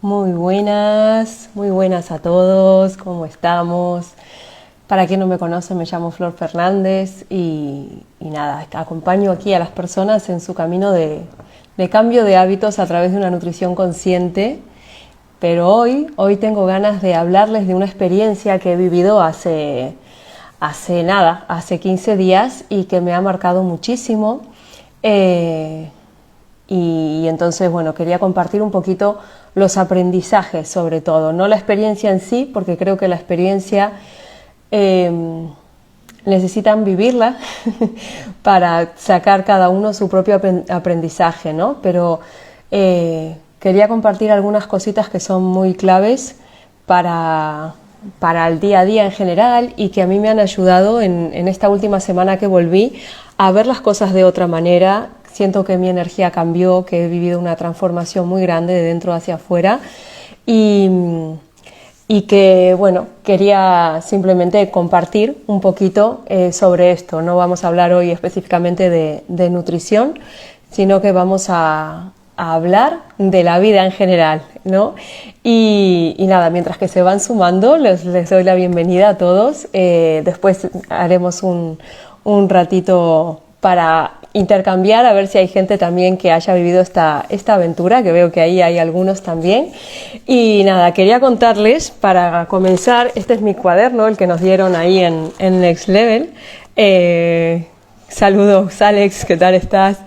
Muy buenas a todos, ¿cómo estamos? Para quien no me conoce, me llamo Flor Fernández y nada, acompaño aquí a las personas en su camino de cambio de hábitos a través de una nutrición consciente. Pero hoy tengo ganas de hablarles de una experiencia que he vivido hace 15 días y que me ha marcado muchísimo. Y entonces, bueno, quería compartir un poquito los aprendizajes sobre todo, no la experiencia en sí, porque creo que la experiencia necesitan vivirla para sacar cada uno su propio aprendizaje, ¿no? Pero quería compartir algunas cositas que son muy claves para el día a día en general y que a mí me han ayudado en esta última semana que volví a ver las cosas de otra manera. Siento que mi energía cambió, que he vivido una transformación muy grande de dentro hacia afuera y que, bueno, quería simplemente compartir un poquito sobre esto. No vamos a hablar hoy específicamente de nutrición, sino que vamos a hablar de la vida en general, ¿no? Y nada, mientras que se van sumando, les doy la bienvenida a todos. Después haremos un ratito para intercambiar, a ver si hay gente también que haya vivido esta aventura, que veo que ahí hay algunos también. Y nada, quería contarles, para comenzar, este es mi cuaderno, el que nos dieron ahí en Next Level. Saludos, Alex, ¿qué tal estás?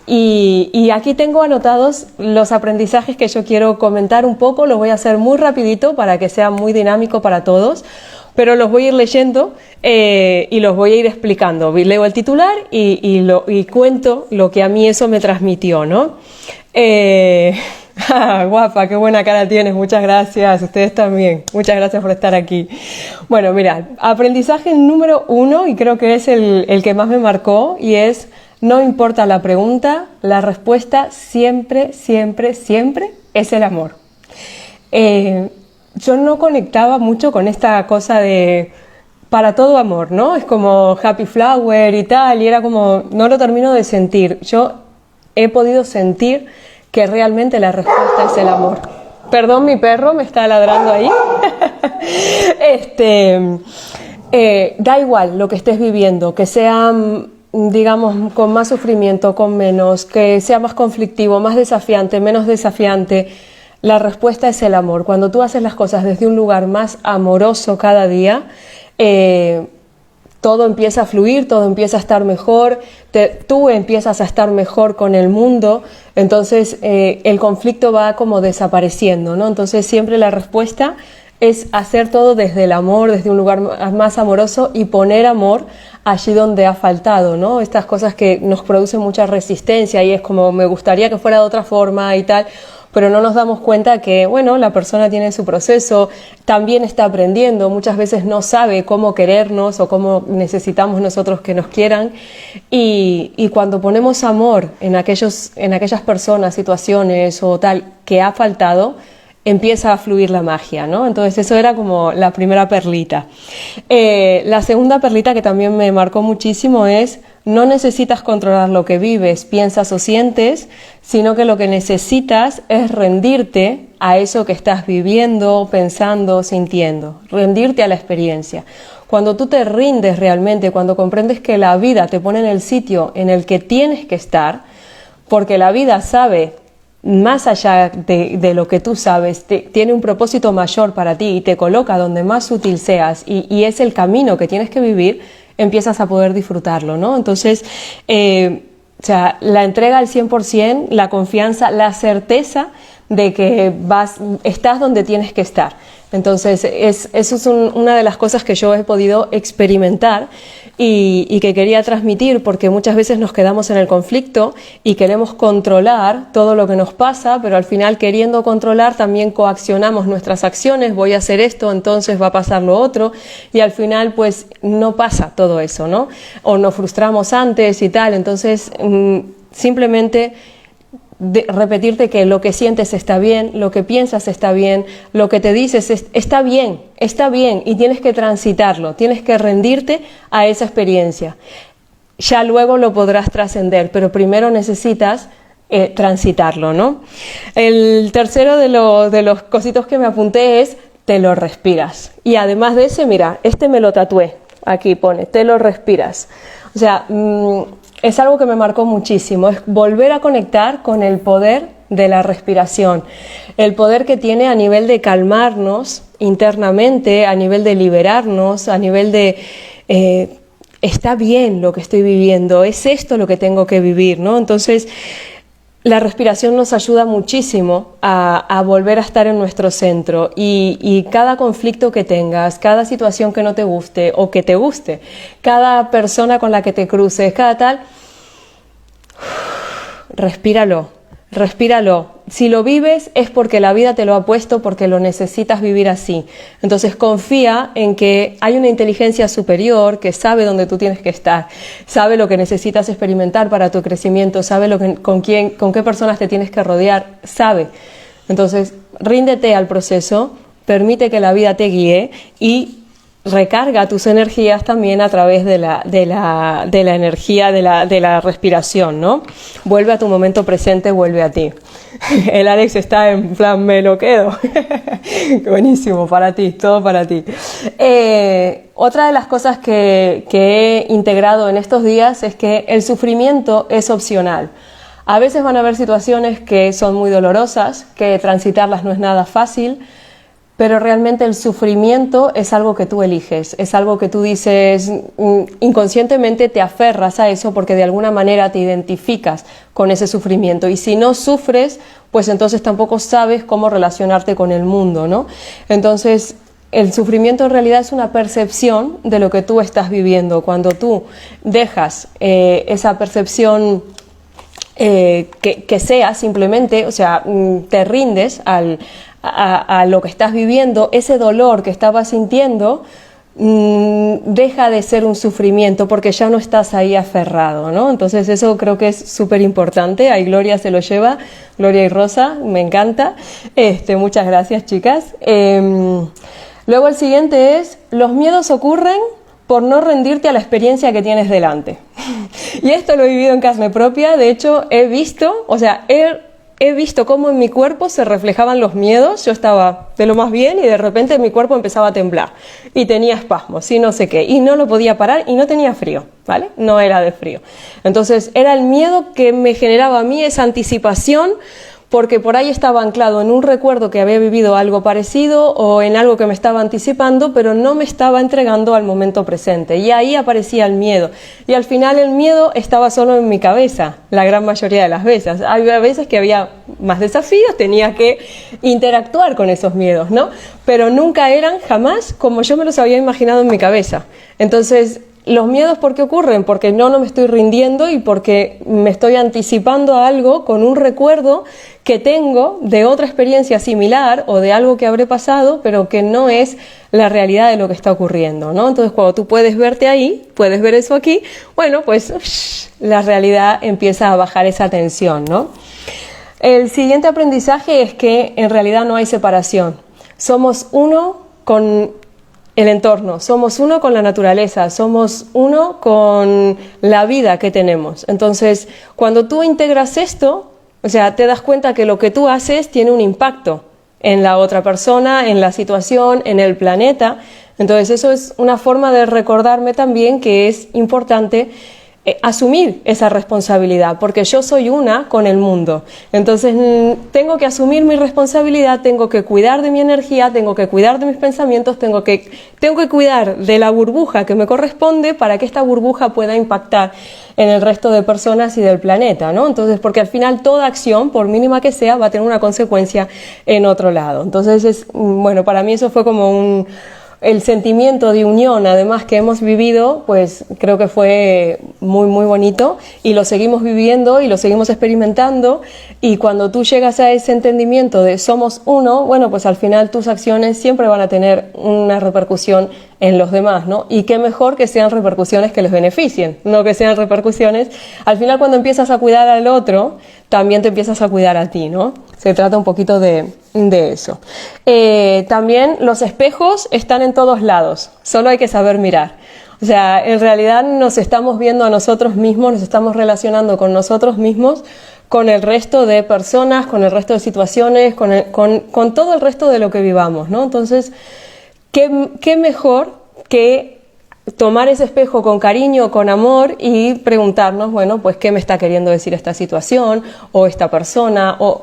Y aquí tengo anotados los aprendizajes que yo quiero comentar un poco. Los voy a hacer muy rapidito para que sea muy dinámico para todos, pero los voy a ir leyendo y los voy a ir explicando. Leo el titular y cuento lo que a mí eso me transmitió, ¿no? Guapa, qué buena cara tienes, muchas gracias, ustedes también, muchas gracias por estar aquí. Bueno, mira, aprendizaje número 1, y creo que es el que más me marcó, y es: no importa la pregunta, la respuesta siempre, siempre, siempre es el amor. Yo no conectaba mucho con esta cosa de para todo amor, ¿no? Es como happy flower y tal, y era como, no lo termino de sentir. Yo he podido sentir que realmente la respuesta es el amor. Perdón, mi perro me está ladrando ahí. Da igual lo que estés viviendo, que sea, digamos, con más sufrimiento, con menos, que sea más conflictivo, más desafiante, menos desafiante. La respuesta es el amor. Cuando tú haces las cosas desde un lugar más amoroso cada día, todo empieza a fluir, todo empieza a estar mejor, tú empiezas a estar mejor con el mundo, entonces el conflicto va como desapareciendo, ¿no? Entonces siempre la respuesta es hacer todo desde el amor, desde un lugar más amoroso y poner amor allí donde ha faltado, ¿no? Estas cosas que nos producen mucha resistencia y es como me gustaría que fuera de otra forma y tal, pero no nos damos cuenta que, bueno, la persona tiene su proceso, también está aprendiendo, muchas veces no sabe cómo querernos o cómo necesitamos nosotros que nos quieran y cuando ponemos amor en aquellas personas, situaciones o tal que ha faltado, empieza a fluir la magia, ¿no? Entonces eso era como la primera perlita. La segunda perlita que también me marcó muchísimo es: no necesitas controlar lo que vives, piensas o sientes, sino que lo que necesitas es rendirte a eso que estás viviendo, pensando, sintiendo, rendirte a la experiencia. Cuando tú te rindes realmente, cuando comprendes que la vida te pone en el sitio en el que tienes que estar, porque la vida sabe más allá de lo que tú sabes, tiene un propósito mayor para ti y te coloca donde más útil seas y es el camino que tienes que vivir, empiezas a poder disfrutarlo, ¿no? Entonces, o sea, la entrega al 100%, la confianza, la certeza de que estás donde tienes que estar. Entonces, eso es una de las cosas que yo he podido experimentar y que quería transmitir, porque muchas veces nos quedamos en el conflicto y queremos controlar todo lo que nos pasa, pero al final, queriendo controlar, también coaccionamos nuestras acciones. Voy a hacer esto, entonces va a pasar lo otro, y al final pues no pasa todo eso, ¿no? O nos frustramos antes y tal. Entonces simplemente repetirte que lo que sientes está bien, lo que piensas está bien, lo que te dices está bien, y tienes que transitarlo, tienes que rendirte a esa experiencia. Ya luego lo podrás trascender, pero primero necesitas transitarlo, ¿no? El tercero de los cositos que me apunté es te lo respiras. Y además de ese, mira, este me lo tatué, aquí pone, te lo respiras. O sea, es algo que me marcó muchísimo, es volver a conectar con el poder de la respiración, el poder que tiene a nivel de calmarnos internamente, a nivel de liberarnos, a nivel de está bien lo que estoy viviendo, es esto lo que tengo que vivir, ¿no? Entonces, la respiración nos ayuda muchísimo a volver a estar en nuestro centro y cada conflicto que tengas, cada situación que no te guste o que te guste, cada persona con la que te cruces, cada tal, respíralo. Si lo vives es porque la vida te lo ha puesto, porque lo necesitas vivir así. Entonces confía en que hay una inteligencia superior que sabe dónde tú tienes que estar, sabe lo que necesitas experimentar para tu crecimiento, sabe con qué personas te tienes que rodear, sabe. Entonces ríndete al proceso, permite que la vida te guíe y recarga tus energías también a través de la energía de la respiración, ¿no? Vuelve a tu momento presente, vuelve a ti. El Alex está en plan, me lo quedo. Buenísimo, para ti, todo para ti. Otra de las cosas que he integrado en estos días es que el sufrimiento es opcional. A veces van a haber situaciones que son muy dolorosas, que transitarlas no es nada fácil, pero realmente el sufrimiento es algo que tú eliges, es algo que tú dices, inconscientemente te aferras a eso porque de alguna manera te identificas con ese sufrimiento. Y si no sufres, pues entonces tampoco sabes cómo relacionarte con el mundo, ¿no? Entonces, el sufrimiento en realidad es una percepción de lo que tú estás viviendo. Cuando tú dejas esa percepción que sea simplemente, o sea, te rindes a lo que estás viviendo, ese dolor que estabas sintiendo deja de ser un sufrimiento porque ya no estás ahí aferrado, ¿no? Entonces eso creo que es súper importante. Ahí Gloria se lo lleva, Gloria y Rosa, me encanta. Muchas gracias, chicas. Luego el siguiente es, los miedos ocurren por no rendirte a la experiencia que tienes delante. Y esto lo he vivido en carne propia. De hecho, he visto cómo en mi cuerpo se reflejaban los miedos. Yo estaba de lo más bien y de repente mi cuerpo empezaba a temblar y tenía espasmos y no sé qué, y no lo podía parar y no tenía frío, ¿vale? No era de frío. Entonces era el miedo que me generaba a mí esa anticipación, porque por ahí estaba anclado en un recuerdo que había vivido algo parecido o en algo que me estaba anticipando, pero no me estaba entregando al momento presente. Y ahí aparecía el miedo. Y al final el miedo estaba solo en mi cabeza, la gran mayoría de las veces. Había veces que había más desafíos, tenía que interactuar con esos miedos, ¿no? Pero nunca eran jamás como yo me los había imaginado en mi cabeza. Entonces, los miedos, ¿por qué ocurren? Porque no me estoy rindiendo y porque me estoy anticipando a algo con un recuerdo que tengo de otra experiencia similar o de algo que habré pasado, pero que no es la realidad de lo que está ocurriendo, ¿no? Entonces, cuando tú puedes verte ahí, puedes ver eso aquí, bueno, pues la realidad empieza a bajar esa tensión, ¿no? El siguiente aprendizaje es que en realidad no hay separación. Somos uno con el entorno, somos uno con la naturaleza, somos uno con la vida que tenemos. Entonces, cuando tú integras esto, o sea, te das cuenta que lo que tú haces tiene un impacto en la otra persona, en la situación, en el planeta. Entonces, eso es una forma de recordarme también que es importante asumir esa responsabilidad, porque yo soy una con el mundo. Entonces tengo que asumir mi responsabilidad, tengo que cuidar de mi energía, tengo que cuidar de mis pensamientos, tengo que cuidar de la burbuja que me corresponde para que esta burbuja pueda impactar en el resto de personas y del planeta, ¿no? Entonces, porque al final toda acción, por mínima que sea, va a tener una consecuencia en otro lado. Entonces, bueno, para mí eso fue como el sentimiento de unión, además, que hemos vivido, pues creo que fue muy, muy bonito y lo seguimos viviendo y lo seguimos experimentando, y cuando tú llegas a ese entendimiento de somos uno, bueno, pues al final tus acciones siempre van a tener una repercusión en los demás, ¿no? Y qué mejor que sean repercusiones que les beneficien, no que sean repercusiones. Al final, cuando empiezas a cuidar al otro, también te empiezas a cuidar a ti, ¿no? Se trata un poquito de eso. También los espejos están en todos lados, solo hay que saber mirar. O sea, en realidad nos estamos viendo a nosotros mismos, nos estamos relacionando con nosotros mismos, con el resto de personas, con el resto de situaciones, con todo el resto de lo que vivamos, ¿no? Entonces, ¿qué mejor que tomar ese espejo con cariño, con amor y preguntarnos, bueno, pues qué me está queriendo decir esta situación o esta persona, o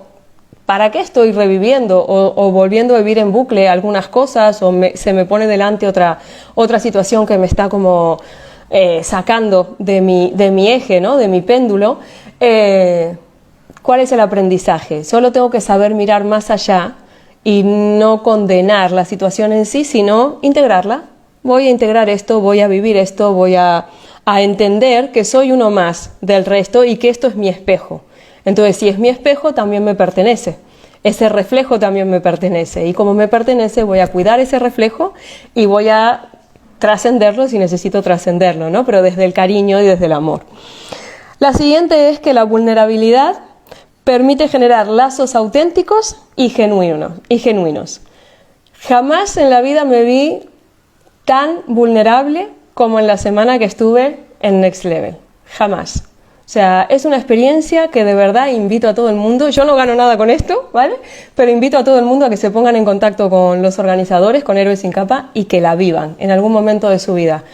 para qué estoy reviviendo o volviendo a vivir en bucle algunas cosas, o se me pone delante otra situación que me está como sacando de mi eje, ¿no? De mi péndulo. ¿Cuál es el aprendizaje? Solo tengo que saber mirar más allá y no condenar la situación en sí, sino integrarla. Voy a integrar esto, voy a vivir esto, voy a entender que soy uno más del resto y que esto es mi espejo. Entonces, si es mi espejo, también me pertenece. Ese reflejo también me pertenece. Y como me pertenece, voy a cuidar ese reflejo y voy a trascenderlo si necesito trascenderlo, ¿no? Pero desde el cariño y desde el amor. La siguiente es que la vulnerabilidad permite generar lazos auténticos y genuinos. Jamás en la vida me vi tan vulnerable como en la semana que estuve en Next Level. Jamás. O sea, es una experiencia que de verdad invito a todo el mundo. Yo no gano nada con esto, ¿vale? Pero invito a todo el mundo a que se pongan en contacto con los organizadores, con Héroes sin Capa, y que la vivan en algún momento de su vida.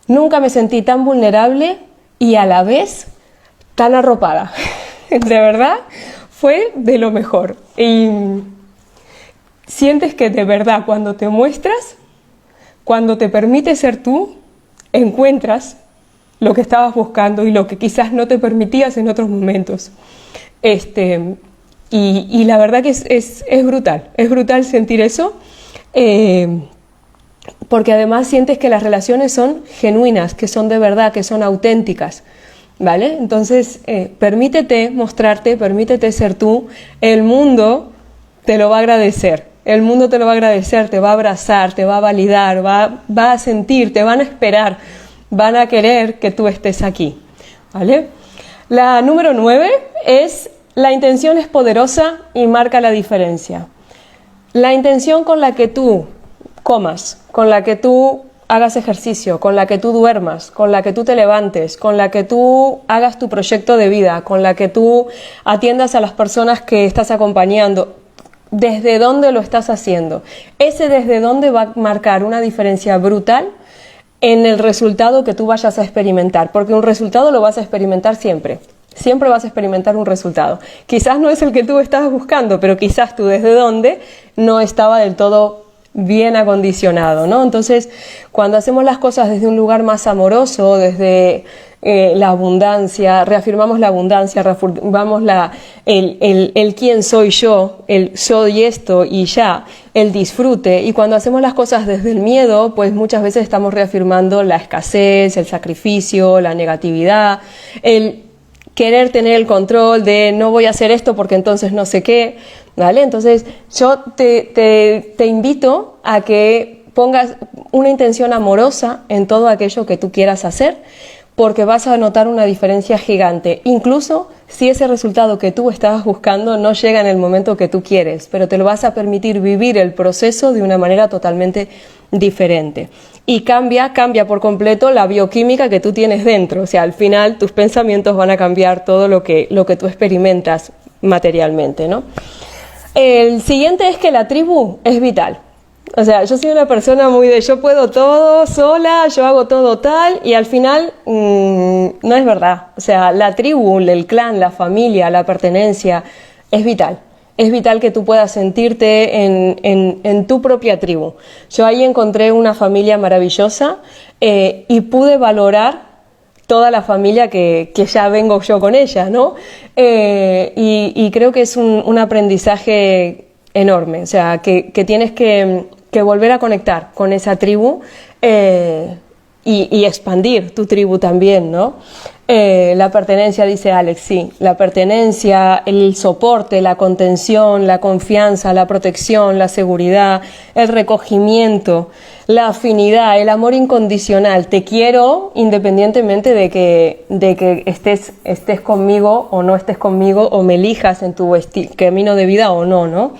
Nunca me sentí tan vulnerable y a la vez tan arropada. De verdad, fue de lo mejor. Y sientes que de verdad cuando te muestras, cuando te permites ser tú, encuentras lo que estabas buscando y lo que quizás no te permitías en otros momentos. Y la verdad que es brutal sentir eso, porque además sientes que las relaciones son genuinas, que son de verdad, que son auténticas, ¿vale? Entonces, permítete mostrarte, permítete ser tú, el mundo te lo va a agradecer. El mundo te lo va a agradecer, te va a abrazar, te va a validar, va a sentir, te van a esperar, van a querer que tú estés aquí, ¿vale? La número 9 es: la intención es poderosa y marca la diferencia. La intención con la que tú comas, con la que tú hagas ejercicio, con la que tú duermas, con la que tú te levantes, con la que tú hagas tu proyecto de vida, con la que tú atiendas a las personas que estás acompañando, desde dónde lo estás haciendo. Ese desde dónde va a marcar una diferencia brutal en el resultado que tú vayas a experimentar, porque un resultado lo vas a experimentar siempre. Siempre vas a experimentar un resultado. Quizás no es el que tú estabas buscando, pero quizás tú desde dónde no estaba del todo bien acondicionado, ¿no? Entonces, cuando hacemos las cosas desde un lugar más amoroso, desde la abundancia, reafirmamos la abundancia, reafirmamos el quién soy yo, el soy esto y ya, el disfrute. Y cuando hacemos las cosas desde el miedo, pues muchas veces estamos reafirmando la escasez, el sacrificio, la negatividad, el querer tener el control de no voy a hacer esto porque entonces no sé qué, ¿vale? Entonces yo te invito a que pongas una intención amorosa en todo aquello que tú quieras hacer, porque vas a notar una diferencia gigante, incluso si ese resultado que tú estabas buscando no llega en el momento que tú quieres, pero te lo vas a permitir vivir el proceso de una manera totalmente diferente. Y cambia por completo la bioquímica que tú tienes dentro. O sea, al final tus pensamientos van a cambiar todo lo que tú experimentas materialmente, ¿no? El siguiente es que la tribu es vital. O sea, yo soy una persona muy de yo puedo todo sola, yo hago todo tal, y al final no es verdad. O sea, la tribu, el clan, la familia, la pertenencia es vital. Es vital que tú puedas sentirte en tu propia tribu. Yo ahí encontré una familia maravillosa y pude valorar toda la familia que ya vengo yo con ella, ¿no? Y creo que es un aprendizaje enorme. O sea, que tienes que volver a conectar con esa tribu y expandir tu tribu también, ¿no? La pertenencia, dice Alex, sí, la pertenencia, el soporte, la contención, la confianza, la protección, la seguridad, el recogimiento, la afinidad, el amor incondicional. Te quiero independientemente de que estés conmigo o no estés conmigo, o me elijas en tu camino de vida o no, ¿no?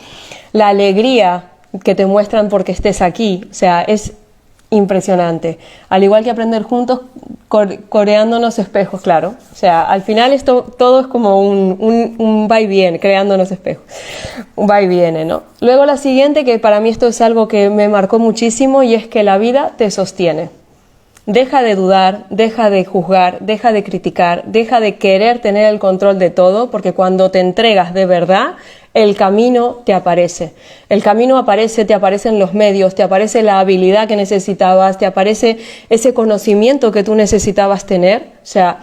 La alegría que te muestran porque estés aquí, o sea, es impresionante. Al igual que aprender juntos, creándonos espejos, claro. O sea, al final esto todo es como un va y viene, creándonos espejos. Un va y viene, ¿no? Luego la siguiente, que para mí esto es algo que me marcó muchísimo, y es que la vida te sostiene. Deja de dudar, deja de juzgar, deja de criticar, deja de querer tener el control de todo, porque cuando te entregas de verdad, el camino te aparece. El camino aparece, te aparecen los medios, te aparece la habilidad que necesitabas, te aparece ese conocimiento que tú necesitabas tener. O sea,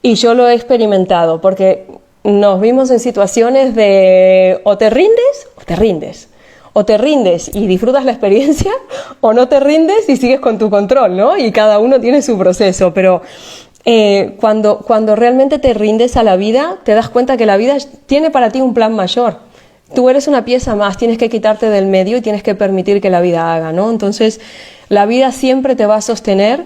y yo lo he experimentado, porque nos vimos en situaciones de o te rindes o te rindes. O te rindes y disfrutas la experiencia, o no te rindes y sigues con tu control, ¿no? Y cada uno tiene su proceso, pero cuando realmente te rindes a la vida, te das cuenta que la vida tiene para ti un plan mayor. Tú eres una pieza más, tienes que quitarte del medio y tienes que permitir que la vida haga, ¿no? Entonces, la vida siempre te va a sostener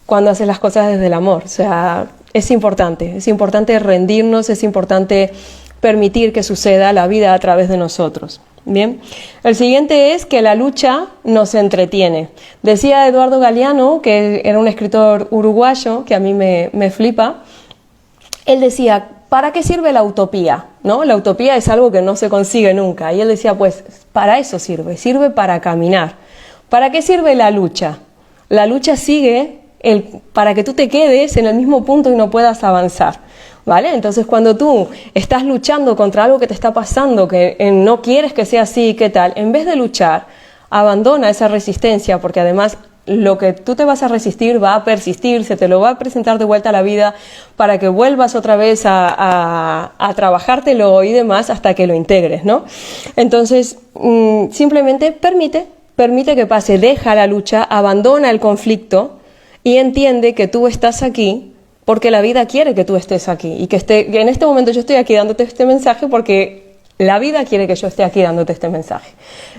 cuando haces las cosas desde el amor. O sea, es importante rendirnos, es importante permitir que suceda la vida a través de nosotros. Bien, el siguiente es que la lucha nos entretiene. Decía Eduardo Galeano, que era un escritor uruguayo, que a mí me flipa. Él decía, ¿para qué sirve la utopía? ¿No? La utopía es algo que no se consigue nunca. Y él decía, pues, para eso sirve para caminar. ¿Para qué sirve la lucha? La lucha sigue para que tú te quedes en el mismo punto y no puedas avanzar. ¿Vale? Entonces, cuando tú estás luchando contra algo que te está pasando, que no quieres que sea así, ¿qué tal? En vez de luchar, abandona esa resistencia, porque además lo que tú te vas a resistir va a persistir, se te lo va a presentar de vuelta a la vida para que vuelvas otra vez a trabajártelo y demás hasta que lo integres, ¿no? Entonces, simplemente permite que pase, deja la lucha, abandona el conflicto y entiende que tú estás aquí porque la vida quiere que tú estés aquí y que en este momento yo estoy aquí dándote este mensaje porque la vida quiere que yo esté aquí dándote este mensaje.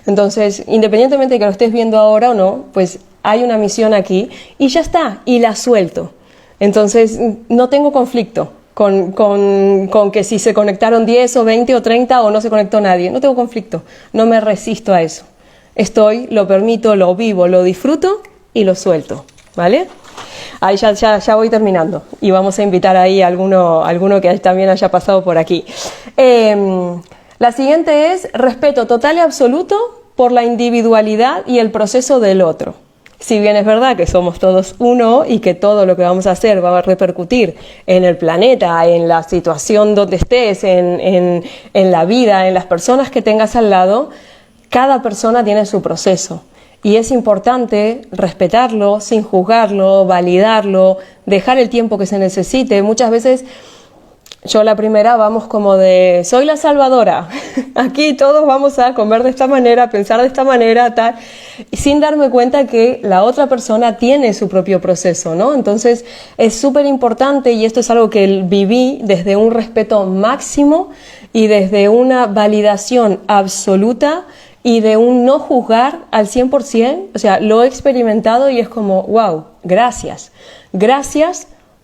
Entonces, independientemente de que lo estés viendo ahora o no, pues hay una misión aquí y ya está, y la suelto. Entonces, no tengo conflicto con que si se conectaron 10 o 20 o 30 o no se conectó nadie. No tengo conflicto, no me resisto a eso. Lo permito, lo vivo, lo disfruto y lo suelto, ¿vale? Ahí ya voy terminando y vamos a invitar ahí a alguno que también haya pasado por aquí. La siguiente es respeto total y absoluto por la individualidad y el proceso del otro. Si bien es verdad que somos todos uno y que todo lo que vamos a hacer va a repercutir en el planeta, en la situación donde estés, en la vida, en las personas que tengas al lado, cada persona tiene su proceso. Y es importante respetarlo, sin juzgarlo, validarlo, dejar el tiempo que se necesite. Muchas veces, yo la primera, vamos como de, soy la salvadora, aquí todos vamos a comer de esta manera, pensar de esta manera, tal, sin darme cuenta que la otra persona tiene su propio proceso, ¿no? Entonces, es súper importante, y esto es algo que viví desde un respeto máximo y desde una validación absoluta, y de un no juzgar al 100%, o sea, lo he experimentado y es como, wow, gracias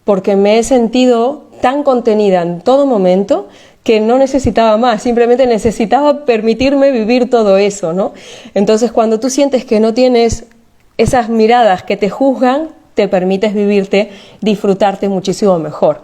porque me he sentido tan contenida en todo momento que no necesitaba más, simplemente necesitaba permitirme vivir todo eso, ¿no? Entonces, cuando tú sientes que no tienes esas miradas que te juzgan, te permites vivirte, disfrutarte muchísimo mejor.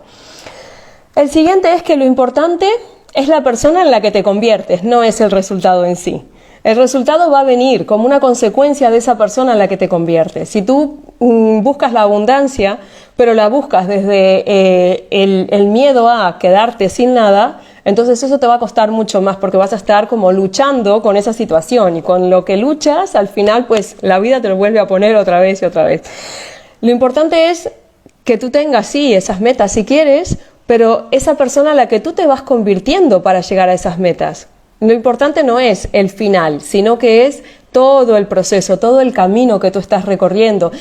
El siguiente es que lo importante es la persona en la que te conviertes, no es el resultado en sí. El resultado va a venir como una consecuencia de esa persona en la que te conviertes. Si tú buscas la abundancia, pero la buscas desde el miedo a quedarte sin nada, entonces eso te va a costar mucho más porque vas a estar como luchando con esa situación y con lo que luchas, al final pues la vida te lo vuelve a poner otra vez y otra vez. Lo importante es que tú tengas, sí, esas metas si quieres, pero esa persona a la que tú te vas convirtiendo para llegar a esas metas. Lo importante no es el final, sino que es todo el proceso, todo el camino que tú estás recorriendo.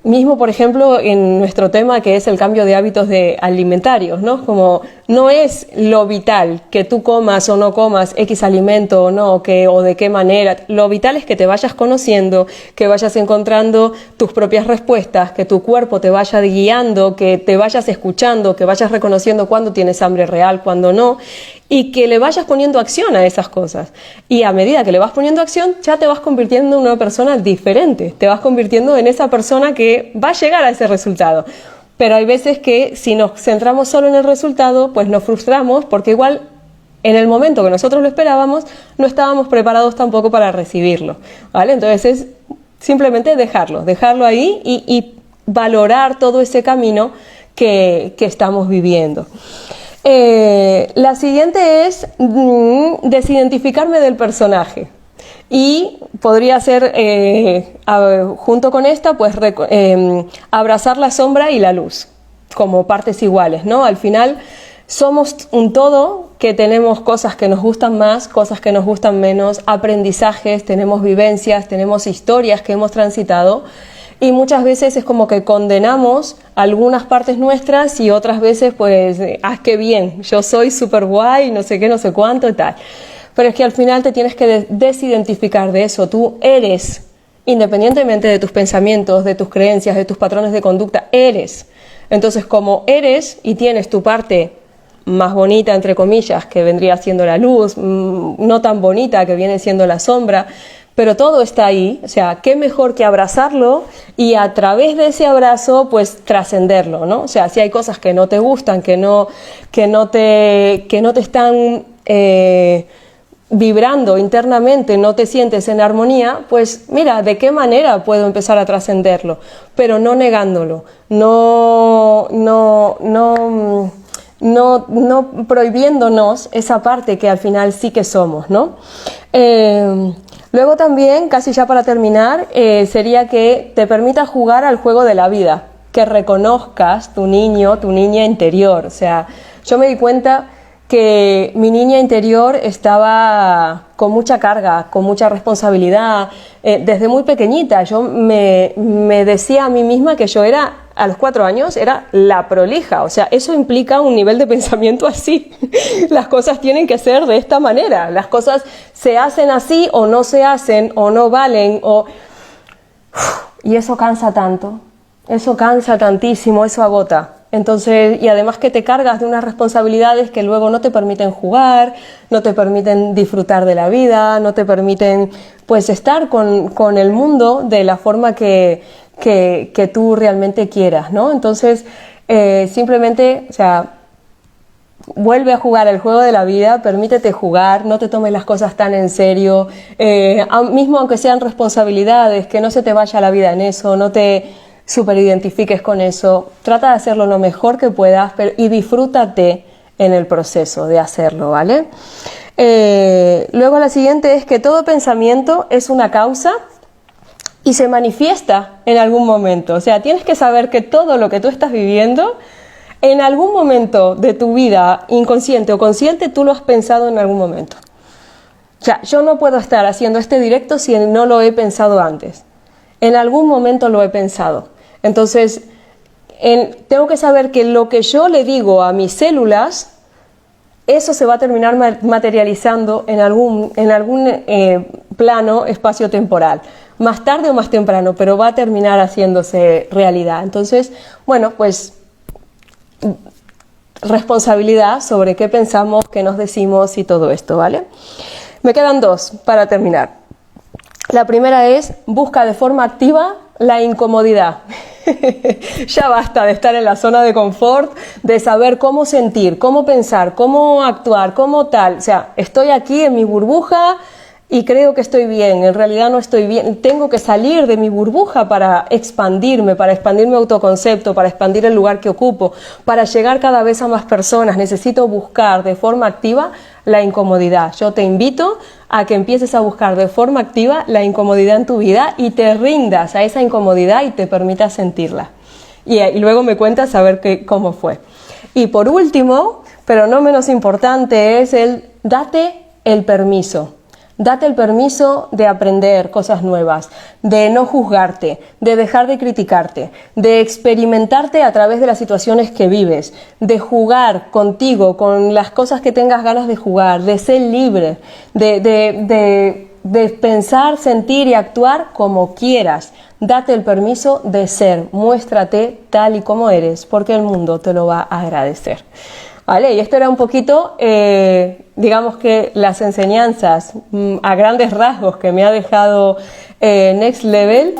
Mismo, por ejemplo, en nuestro tema que es el cambio de hábitos alimentarios, ¿no? Como no es lo vital que tú comas o no comas X alimento o no, o de qué manera. Lo vital es que te vayas conociendo, que vayas encontrando tus propias respuestas, que tu cuerpo te vaya guiando, que te vayas escuchando, que vayas reconociendo cuándo tienes hambre real, cuándo no, y que le vayas poniendo acción a esas cosas. Y a medida que le vas poniendo acción, ya te vas convirtiendo en una persona diferente, te vas convirtiendo en esa persona que va a llegar a ese resultado. Pero hay veces que si nos centramos solo en el resultado, pues nos frustramos porque igual en el momento que nosotros lo esperábamos, no estábamos preparados tampoco para recibirlo, ¿vale? Entonces es simplemente dejarlo ahí y valorar todo ese camino que estamos viviendo. La siguiente es desidentificarme del personaje. Y podría ser, junto con esta, pues abrazar la sombra y la luz como partes iguales, ¿no? Al final somos un todo que tenemos cosas que nos gustan más, cosas que nos gustan menos, aprendizajes, tenemos vivencias, tenemos historias que hemos transitado. Y muchas veces es como que condenamos algunas partes nuestras y otras veces pues, qué bien, yo soy súper guay, no sé qué, no sé cuánto y tal. Pero es que al final te tienes que desidentificar de eso. Tú eres, independientemente de tus pensamientos, de tus creencias, de tus patrones de conducta, eres. Entonces, como eres y tienes tu parte más bonita, entre comillas, que vendría siendo la luz, no tan bonita, que viene siendo la sombra, pero todo está ahí, o sea, qué mejor que abrazarlo y a través de ese abrazo, pues trascenderlo, ¿no? O sea, si hay cosas que no te gustan, que no te están vibrando internamente, no te sientes en armonía, pues mira, ¿de qué manera puedo empezar a trascenderlo? Pero no negándolo, no prohibiéndonos esa parte que al final sí que somos, ¿no? Luego también, casi ya para terminar, sería que te permitas jugar al juego de la vida, que reconozcas tu niño, tu niña interior. O sea, yo me di cuenta que mi niña interior estaba con mucha carga, con mucha responsabilidad. Desde muy pequeñita yo me decía a mí misma que yo era, a los 4 años, era la prolija. O sea, eso implica un nivel de pensamiento así. Las cosas tienen que ser de esta manera. Las cosas se hacen así o no se hacen o no valen. Y eso cansa tanto. Eso cansa tantísimo, eso agota. Entonces, y además que te cargas de unas responsabilidades que luego no te permiten jugar, no te permiten disfrutar de la vida, no te permiten pues estar con el mundo de la forma que tú realmente quieras, ¿no? Entonces, simplemente, o sea, vuelve a jugar el juego de la vida, permítete jugar, no te tomes las cosas tan en serio, mismo aunque sean responsabilidades, que no se te vaya la vida en eso, no te superidentifiques con eso, trata de hacerlo lo mejor que puedas y disfrútate en el proceso de hacerlo, ¿vale? Luego la siguiente es que todo pensamiento es una causa y se manifiesta en algún momento. O sea, tienes que saber que todo lo que tú estás viviendo, en algún momento de tu vida, inconsciente o consciente, tú lo has pensado en algún momento. O sea, yo no puedo estar haciendo este directo si no lo he pensado antes. En algún momento lo he pensado. Entonces, tengo que saber que lo que yo le digo a mis células, eso se va a terminar materializando en algún plano espacio-temporal. Más tarde o más temprano, pero va a terminar haciéndose realidad. Entonces, bueno, pues responsabilidad sobre qué pensamos, qué nos decimos y todo esto, ¿vale? Me quedan 2 para terminar. La primera es, busca de forma activa la incomodidad. Ya basta de estar en la zona de confort, de saber cómo sentir, cómo pensar, cómo actuar, cómo tal. O sea, estoy aquí en mi burbuja y creo que estoy bien, en realidad no estoy bien. Tengo que salir de mi burbuja para expandir mi autoconcepto, para expandir el lugar que ocupo, para llegar cada vez a más personas. Necesito buscar de forma activa la incomodidad. Yo te invito a que empieces a buscar de forma activa la incomodidad en tu vida y te rindas a esa incomodidad y te permitas sentirla. Y luego me cuentas a ver cómo fue. Y por último, pero no menos importante, es date el permiso. Date el permiso de aprender cosas nuevas, de no juzgarte, de dejar de criticarte, de experimentarte a través de las situaciones que vives, de jugar contigo, con las cosas que tengas ganas de jugar, de ser libre, de pensar, sentir y actuar como quieras. Date el permiso de ser, muéstrate tal y como eres, porque el mundo te lo va a agradecer. ¿Vale? Y esto era un poquito, digamos que las enseñanzas a grandes rasgos que me ha dejado Next Level.